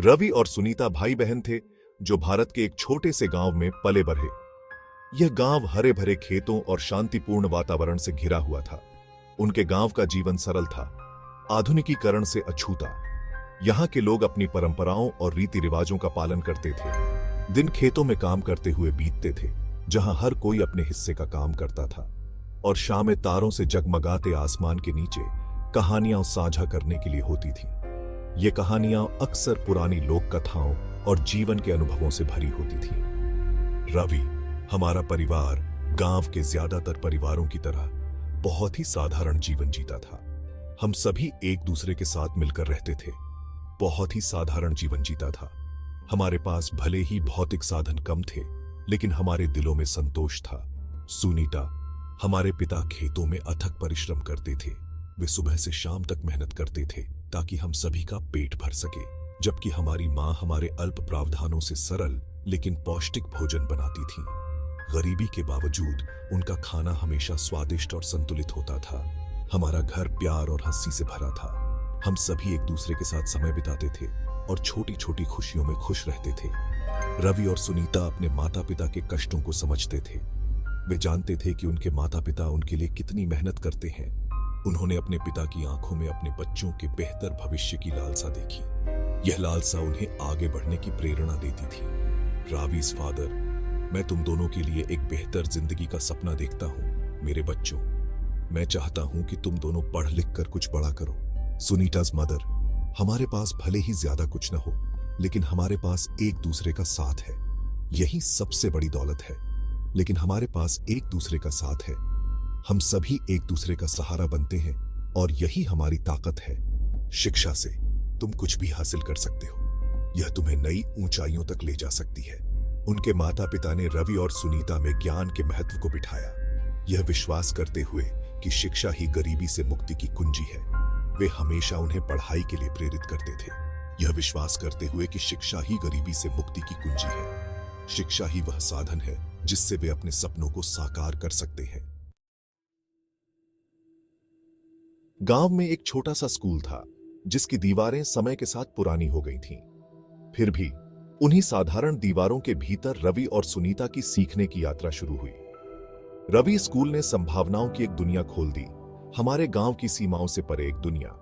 रवि और सुनीता भाई बहन थे जो भारत के एक छोटे से गांव में पले बढ़े। यह गांव हरे भरे खेतों और शांतिपूर्ण वातावरण से घिरा हुआ था। उनके गांव का जीवन सरल था, आधुनिकीकरण से अछूता। यहां के लोग अपनी परंपराओं और रीति रिवाजों का पालन करते थे। दिन खेतों में काम करते हुए बीतते थे, जहां हर कोई अपने हिस्से का काम करता था, और शामें तारों से जगमगाते आसमान के नीचे कहानियां साझा करने के लिए होती थीं। ये कहानियां अक्सर पुरानी लोक कथाओं और जीवन के अनुभवों से भरी होती थीं। रवि, हमारा परिवार गांव के ज्यादातर परिवारों की तरह बहुत ही साधारण जीवन जीता था। हम सभी एक दूसरे के साथ मिलकर रहते थे। बहुत ही साधारण जीवन जीता था। हमारे पास भले ही भौतिक साधन कम थे, लेकिन हमारे दिलों में संतोष था। सुनीता, हमारे पिता खेतों में अथक परिश्रम करते थे। वे सुबह से शाम तक मेहनत करते थे ताकि हम सभी का पेट भर सके, जबकि हमारी मां हमारे अल्प प्रावधानों से सरल लेकिन पौष्टिक भोजन बनाती थी। गरीबी के बावजूद उनका खाना हमेशा स्वादिष्ट और संतुलित होता था। हमारा घर प्यार और हंसी से भरा था। हम सभी एक दूसरे के साथ समय बिताते थे और छोटी छोटी खुशियों में खुश रहते थे। रवि और सुनीता अपने माता पिता के कष्टों को समझते थे। वे जानते थे कि उनके माता पिता उनके लिए कितनी मेहनत करते हैं। उन्होंने अपने पिता की आंखों में अपने बच्चों के बेहतर भविष्य की लालसा देखी। यह लालसा उन्हें आगे बढ़ने की प्रेरणा देती थी। रावीज फादर, मैं तुम दोनों के लिए एक बेहतर जिंदगी का सपना देखता हूं। मेरे बच्चों, मैं चाहता हूं कि तुम दोनों पढ़ लिख कर कुछ बड़ा करो। सुनीताज मदर, हमारे पास भले ही ज्यादा कुछ न हो, लेकिन हमारे पास एक दूसरे का साथ है। यही सबसे बड़ी दौलत है। लेकिन हमारे पास एक दूसरे का साथ है। हम सभी एक दूसरे का सहारा बनते हैं और यही हमारी ताकत है। शिक्षा से तुम कुछ भी हासिल कर सकते हो। यह तुम्हें नई ऊंचाइयों तक ले जा सकती है। उनके माता पिता ने रवि और सुनीता में ज्ञान के महत्व को बिठाया, यह विश्वास करते हुए कि शिक्षा ही गरीबी से मुक्ति की कुंजी है। वे हमेशा उन्हें पढ़ाई के लिए प्रेरित करते थे, यह विश्वास करते हुए कि शिक्षा ही गरीबी से मुक्ति की कुंजी है। शिक्षा ही वह साधन है जिससे वे अपने सपनों को साकार कर सकते हैं। गांव में एक छोटा सा स्कूल था जिसकी दीवारें समय के साथ पुरानी हो गई थीं। फिर भी उन्हीं साधारण दीवारों के भीतर रवि और सुनीता की सीखने की यात्रा शुरू हुई। रवि स्कूल ने संभावनाओं की एक दुनिया खोल दी, हमारे गांव की सीमाओं से परे एक दुनिया।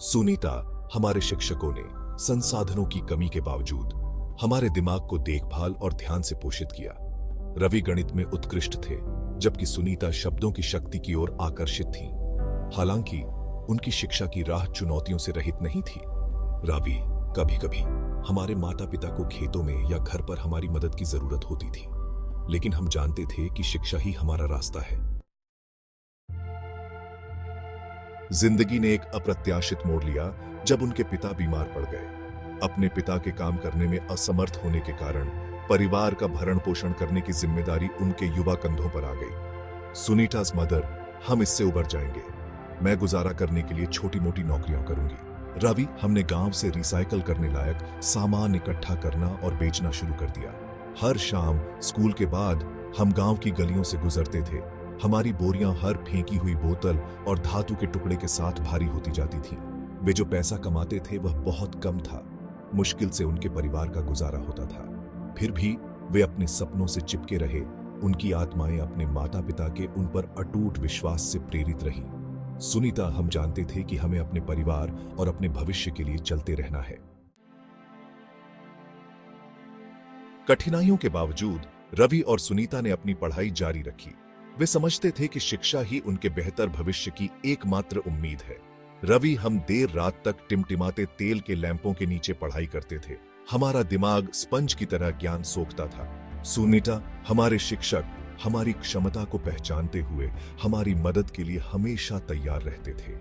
सुनीता, हमारे शिक्षकों ने संसाधनों की कमी के बावजूद हमारे दिमाग को देखभाल और ध्यान से पोषित किया। रवि गणित में उत्कृष्ट थे, जबकि सुनीता शब्दों की शक्ति की ओर आकर्षित थी। हालांकि उनकी शिक्षा की राह चुनौतियों से रहित नहीं थी। रवि, कभी कभी हमारे माता पिता को खेतों में या घर पर हमारी मदद की जरूरत होती थी, लेकिन हम जानते थे कि शिक्षा ही हमारा रास्ता है। जिंदगी ने एक अप्रत्याशित मोड़ लिया जब उनके पिता बीमार पड़ गए। अपने पिता के काम करने में असमर्थ होने के कारण परिवार का भरण पोषण करने की जिम्मेदारी उनके युवा कंधों पर आ गई। सुनीताज मदर, हम इससे उबर जाएंगे। मैं गुजारा करने के लिए छोटी मोटी नौकरियां करूंगी। रवि, हमने गांव से रिसाइकल करने लायक सामान इकट्ठा करना और बेचना शुरू कर दिया। हर शाम स्कूल के बाद हम गांव की गलियों से गुजरते थे। हमारी बोरियां हर फेंकी हुई बोतल और धातु के टुकड़े के साथ भारी होती जाती थीं। वे जो पैसा कमाते थे वह बहुत कम था। मुश्किल से उनके परिवार का गुजारा होता था। फिर भी वे अपने सपनों से चिपके रहे। उनकी आत्माएं अपने माता पिता के उन पर अटूट विश्वास से प्रेरित रहीं। सुनीता, हम जानते थे कि हमें अपने परिवार और अपने भविष्य के लिए चलते रहना है। कठिनाइयों के बावजूद रवि और सुनीता ने अपनी पढ़ाई जारी रखी। वे समझते थे कि शिक्षा ही उनके बेहतर भविष्य की एकमात्र उम्मीद है। रवि, हम देर रात तक टिमटिमाते तेल के लैंपों के नीचे पढ़ाई करते थे। हमारा दिमाग स्पंज की तरह ज्ञान सोखता था। सुनीता, हमारे शिक्षक हमारी क्षमता को पहचानते हुए हमारी मदद के लिए हमेशा तैयार रहते थे।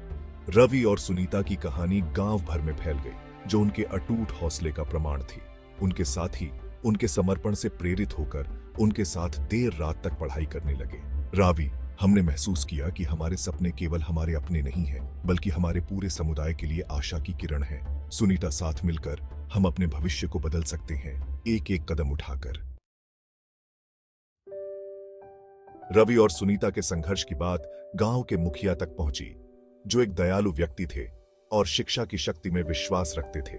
रवि और सुनीता की कहानी गांव भर में फैल गई, जो उनके अटूट हौसले का प्रमाण थी। उनके साथी उनके समर्पण से प्रेरित होकर उनके साथ देर रात तक पढ़ाई करने लगे। रवि, हमने महसूस किया कि हमारे सपने केवल हमारे अपने नहीं हैं, बल्कि हमारे पूरे समुदाय के लिए आशा की किरण है। सुनीता, साथ मिलकर हम अपने भविष्य को बदल सकते हैं, एक एक कदम उठाकर। रवि और सुनीता के संघर्ष की बात गांव के मुखिया तक पहुंची, जो एक दयालु व्यक्ति थे और शिक्षा की शक्ति में विश्वास रखते थे।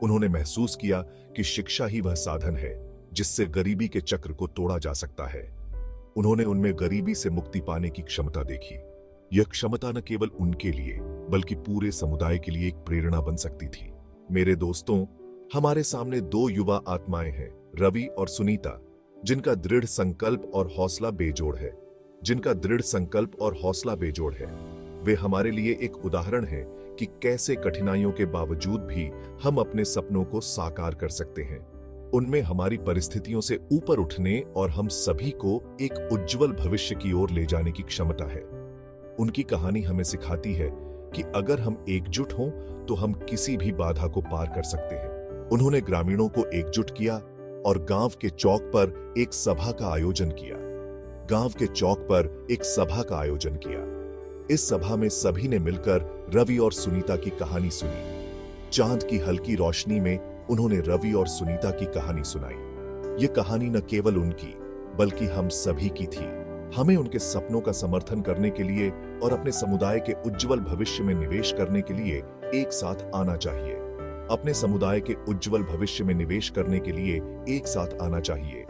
उन्होंने महसूस किया कि शिक्षा ही वह साधन है जिससे गरीबी के चक्र को तोड़ा जा सकता है। उन्होंने उनमें गरीबी से मुक्ति पाने की क्षमता देखी। यह क्षमता न केवल उनके लिए बल्कि पूरे समुदाय के लिए एक प्रेरणा बन सकती थी। मेरे दोस्तों, हमारे सामने दो युवा आत्माएं हैं, रवि और सुनीता, जिनका दृढ़ संकल्प और हौसला बेजोड़ है। वे हमारे लिए एक उदाहरण है कि कैसे कठिनाइयों के बावजूद भी हम अपने सपनों को साकार कर सकते हैं। उनमें हमारी परिस्थितियों से ऊपर उठने और हम सभी को एक उज्जवल भविष्य की ओर ले जाने की क्षमता है। उनकी कहानी हमें सिखाती है कि अगर हम एकजुट हों तो हम किसी भी बाधा को पार कर सकते हैं। उन्होंने ग्रामीणों को एकजुट किया और गांव के चौक पर एक सभा का आयोजन किया। इस सभा में सभी ने मिलकर रवि और सुनीता की कहानी सुनी। चांद की हल्की रोशनी में उन्होंने रवि और सुनीता की कहानी सुनाई। ये कहानी न केवल उनकी बल्कि हम सभी की थी। हमें उनके सपनों का समर्थन करने के लिए और अपने समुदाय के उज्जवल भविष्य में निवेश करने के लिए एक साथ आना चाहिए।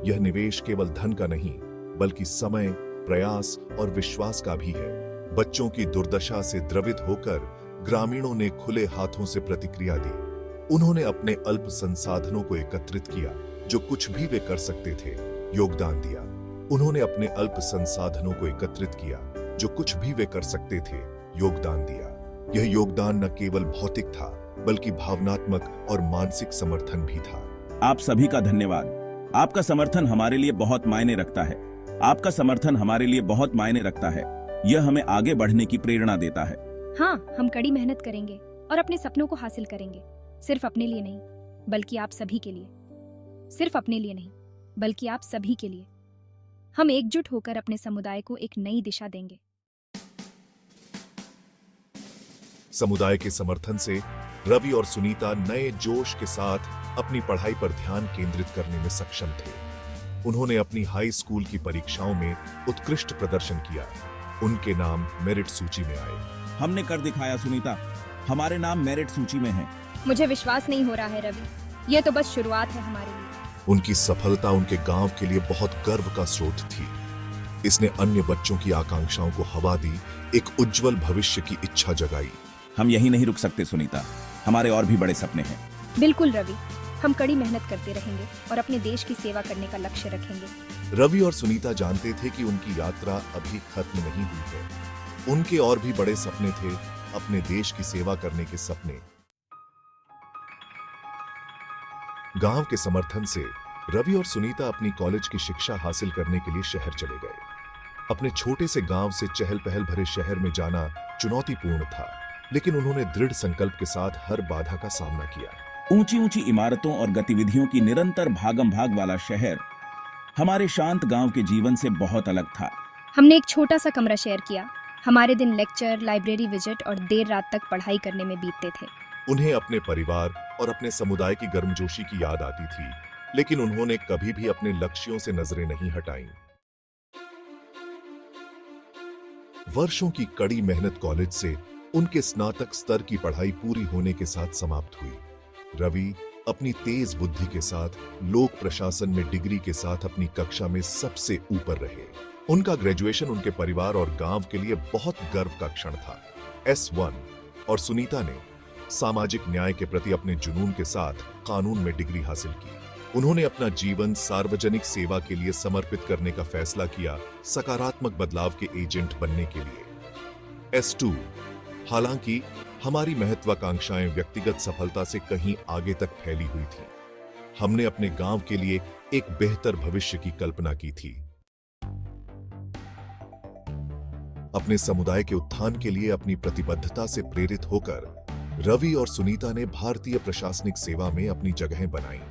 यह निवेश केवल धन का नहीं बल्कि समय, प्रयास और विश्वास का भी है। बच्चों की दुर्दशा से द्रवित होकर ग्रामीणों ने खुले हाथों से प्रतिक्रिया दी। उन्होंने अपने अल्प संसाधनों को एकत्रित किया, जो कुछ भी वे कर सकते थे, योगदान दिया। यह योगदान न केवल भौतिक था बल्कि भावनात्मक और मानसिक समर्थन भी था। आप सभी का धन्यवाद। आपका समर्थन हमारे लिए बहुत मायने रखता है। यह हमें आगे बढ़ने की प्रेरणा देता है। हाँ, हम कड़ी मेहनत करेंगे और अपने सपनों को हासिल करेंगे। सिर्फ अपने लिए नहीं बल्कि आप सभी के लिए। हम एकजुट होकर अपने समुदाय को एक नई दिशा देंगे। समुदाय के समर्थन से रवि और सुनीता नए जोश के साथ अपनी पढ़ाई पर ध्यान केंद्रित करने में सक्षम थे। उन्होंने अपनी हाई स्कूल की परीक्षाओं में उत्कृष्ट प्रदर्शन किया। उनके नाम मेरिट सूची में आए। हमने कर दिखाया सुनीता, हमारे नाम मेरिट सूची में हैं। मुझे विश्वास नहीं हो रहा है रवि, यह तो बस शुरुआत है हमारे लिए। उनकी सफलता उनके गांव के लिए बहुत गर्व का स्रोत थी। इसने अन्य बच्चों की आकांक्षाओं को हवा दी, एक उज्जवल भविष्य की इच्छा जगाई। हम यही नहीं रुक सकते सुनीता, हमारे और भी बड़े सपने हैं। बिल्कुल रवि, हम कड़ी मेहनत करते रहेंगे और अपने देश की सेवा करने का लक्ष्य रखेंगे। रवि और सुनीता जानते थे कि उनकी यात्रा अभी खत्म नहीं हुई है। उनके और भी बड़े सपने थे, अपने देश की सेवा करने के सपने। गांव के समर्थन से रवि और सुनीता अपनी कॉलेज की शिक्षा हासिल करने के लिए शहर चले गए। अपने छोटे से गांव से चहल पहल भरे शहर में जाना चुनौतीपूर्ण था, लेकिन उन्होंने दृढ़ संकल्प के साथ हर बाधा का सामना किया। ऊंची ऊंची इमारतों और गतिविधियों की निरंतर भागम भाग वाला शहर हमारे शांत गांव के जीवन से बहुत अलग था। हमने एक छोटा सा कमरा शेयर किया। हमारे दिन लेक्चर, लाइब्रेरी विजिट और देर रात तक पढ़ाई करने में बीतते थे। उन्हें अपने परिवार और अपने समुदाय की गर्मजोशी की याद आती थी, लेकिन उन्होंने कभी भी अपने लक्ष्यों से नजरें नहीं हटाईं। वर्षों की कड़ी मेहनत कॉलेज से उनके स्नातक स्तर की पढ़ाई पूरी होने के साथ समाप्त हुई। रवि अपनी तेज बुद्धि के साथ लोक प्रशासन में डिग्री के साथ अपनी कक्षा में सबसे ऊपर रहे। उनका ग्रेजुएशन उनके परिवार और गांव के लिए बहुत गर्व का क्षण था। S1 और सुनीता ने सामाजिक न्याय के प्रति अपने जुनून के साथ कानून में डिग्री हासिल की। उन्होंने अपना जीवन सार्वजनिक सेवा के लिए समर्पित करने का फैसला किया, सकारात्मक बदलाव के एजेंट बनने के लिए। S2 हालांकि हमारी महत्वाकांक्षाएं व्यक्तिगत सफलता से कहीं आगे तक फैली हुई थी। हमने अपने गांव के लिए एक बेहतर भविष्य की कल्पना की थी। अपने समुदाय के उत्थान के लिए अपनी प्रतिबद्धता से प्रेरित होकर रवि और सुनीता ने भारतीय प्रशासनिक सेवा में अपनी जगहें बनाई।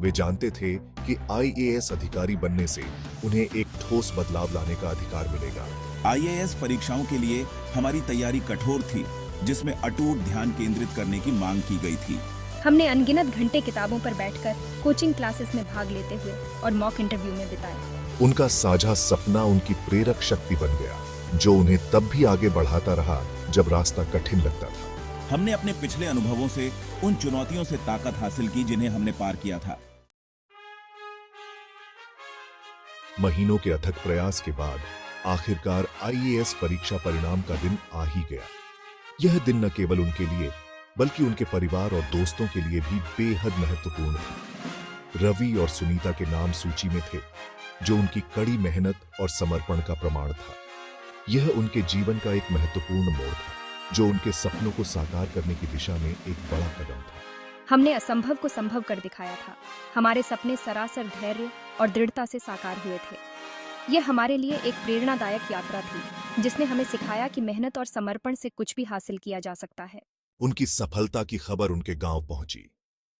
वे जानते थे कि IAS अधिकारी बनने से उन्हें एक ठोस बदलाव लाने का अधिकार मिलेगा। IAS परीक्षाओं के लिए हमारी तैयारी कठोर थी, जिसमें अटूट ध्यान केंद्रित करने की मांग की गई थी। हमने अनगिनत घंटे किताबों पर बैठकर कोचिंग क्लासेस में भाग लेते हुए और मॉक इंटरव्यू में बिताए। उनका साझा सपना उनकी प्रेरक शक्ति बन गया, जो उन्हें तब भी आगे बढ़ाता रहा जब रास्ता कठिन लगता था। हमने अपने पिछले अनुभवों से उन चुनौतियों से ताकत हासिल की जिन्हें हमने पार किया था। महीनों के अथक प्रयास के बाद आखिरकार आईएएस परीक्षा परिणाम का दिन आ ही गया। यह दिन न केवल उनके लिए बल्कि उनके परिवार और दोस्तों के लिए भी बेहद महत्वपूर्ण था। रवि और सुनीता के नाम सूची में थे, जो उनकी कड़ी मेहनत और समर्पण का प्रमाण था। यह उनके जीवन का एक महत्वपूर्ण मोड़ था, जो उनके सपनों को साकार करने की दिशा में एक बड़ा कदम था। हमने असंभव को संभव कर दिखाया था। हमारे सपने सरासर धैर्य और दृढ़ता से साकार हुए थे। यह हमारे लिए एक प्रेरणादायक यात्रा थी, जिसने हमें सिखाया कि मेहनत और समर्पण से कुछ भी हासिल किया जा सकता है। उनकी सफलता की खबर उनके गांव पहुंची,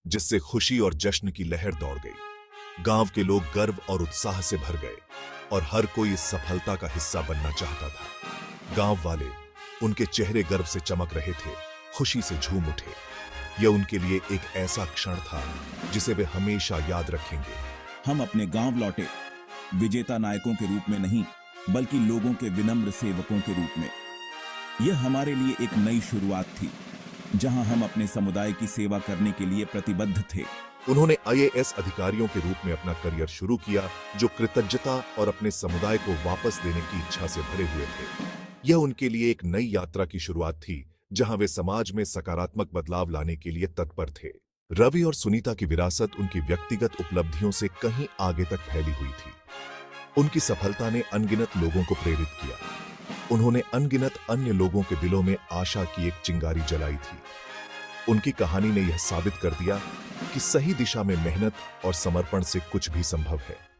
जिससे खुशी और जश्न की लहर दौड़ गई। गांव के लोग गर्व और उत्साह से भर गए और हर कोई इस सफलता का हिस्सा बनना चाहता था। गांव वाले उनके चेहरे गर्व से चमक रहे थे, खुशी से झूम उठे। यह उनके लिए एक ऐसा क्षण था जिसे वे हमेशा याद रखेंगे। हम अपने गांव लौटे, विजेता नायकों के रूप में नहीं, बल्कि लोगों के विनम्र सेवकों के रूप में। यह हमारे लिए एक नई शुरुआत थी, जहां हम अपने समुदाय की सेवा करने के लिए प्रतिबद्ध थे। उन्होंने आईएएस अधिकारियों के रूप में अपना करियर शुरू किया, जो कृतज्ञता और अपने समुदाय को वापस देने की इच्छा से भरे हुए थे। यह उनके लिए एक नई यात्रा की शुरुआत थी, जहां वे समाज में सकारात्मक बदलाव लाने के लिए तत्पर थे। रवि और सुनीता की विरासत उनकी व्यक्तिगत उपलब्धियों से कहीं आगे तक फैली हुई थी। उनकी सफलता ने अनगिनत लोगों को प्रेरित किया। उन्होंने अनगिनत अन्य लोगों के दिलों में आशा की एक चिंगारी जलाई थी। उनकी कहानी ने यह साबित कर दिया कि सही दिशा में मेहनत और समर्पण से कुछ भी संभव है।